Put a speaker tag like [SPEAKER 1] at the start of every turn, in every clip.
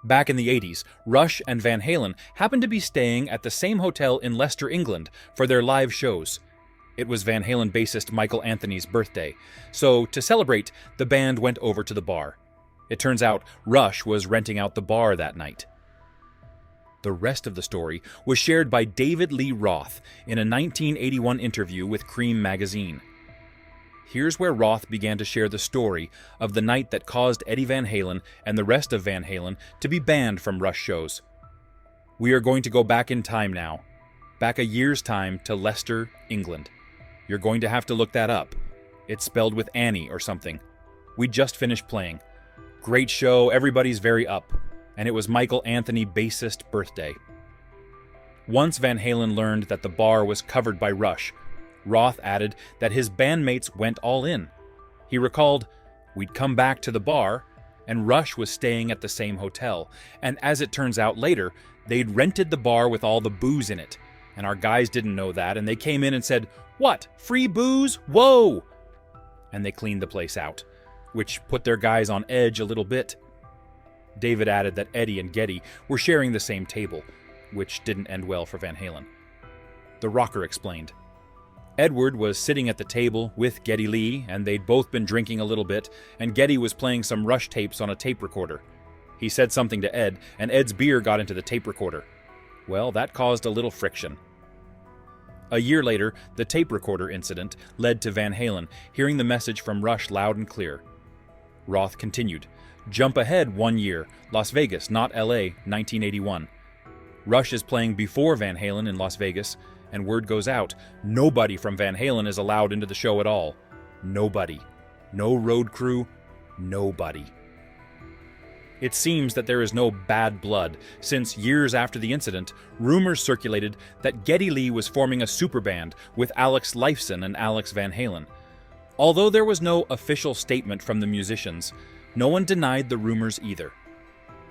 [SPEAKER 1] Back in the 80s, Rush and Van Halen happened to be staying at the same hotel in Leicester, England, for their live shows. It was Van Halen bassist Michael Anthony's birthday, so to celebrate, the band went over to the bar. It turns out Rush was renting out the bar that night. The rest of the story was shared by David Lee Roth in a 1981 interview with Cream magazine. Here's where Roth began to share the story of the night that caused Eddie Van Halen and the rest of Van Halen to be banned from Rush shows. We are going to go back in time now, back a year's time to Leicester, England. You're going to have to look that up. It's spelled with Annie or something. We just finished playing. Great show, everybody's very up, and it was Michael Anthony bassist birthday. Once Van Halen learned that the bar was covered by Rush, Roth added that his bandmates went all in. He recalled, "We'd come back to the bar, and Rush was staying at the same hotel, and as it turns out later, they'd rented the bar with all the booze in it, and our guys didn't know that, and they came in and said, 'What, free booze? Whoa!' And they cleaned the place out, which put their guys on edge a little bit." David added that Eddie and Geddy were sharing the same table, which didn't end well for Van Halen. The rocker explained, "Edward was sitting at the table with Geddy Lee, and they'd both been drinking a little bit, and Geddy was playing some Rush tapes on a tape recorder. He said something to Ed, and Ed's beer got into the tape recorder. Well, that caused a little friction." A year later, the tape recorder incident led to Van Halen hearing the message from Rush loud and clear. Roth continued, "Jump ahead 1 year, Las Vegas, not LA, 1981. Rush is playing before Van Halen in Las Vegas, and word goes out, nobody from Van Halen is allowed into the show at all. Nobody. No road crew, nobody." It seems that there is no bad blood, since years after the incident, rumors circulated that Geddy Lee was forming a superband with Alex Lifeson and Alex Van Halen. Although there was no official statement from the musicians, no one denied the rumors either.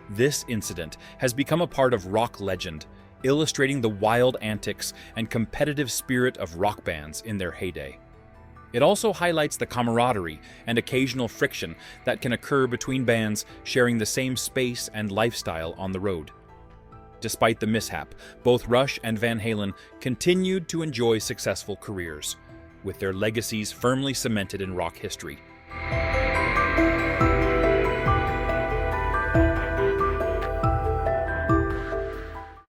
[SPEAKER 1] This incident has become a part of rock legend, illustrating the wild antics and competitive spirit of rock bands in their heyday. It also highlights the camaraderie and occasional friction that can occur between bands sharing the same space and lifestyle on the road. Despite the mishap, both Rush and Van Halen continued to enjoy successful careers, with their legacies firmly cemented in rock history.